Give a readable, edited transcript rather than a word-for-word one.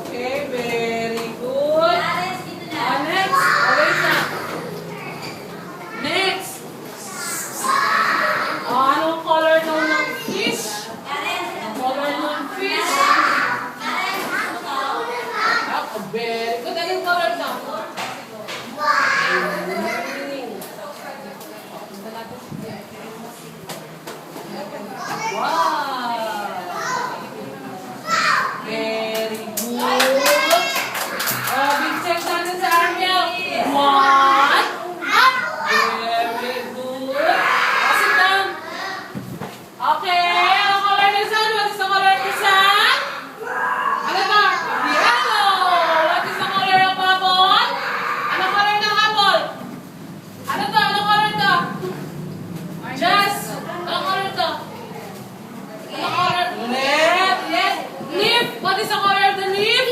Okay, very good. Next. Wait na. Next. Anong color ng fish? Ang color ng fish? Very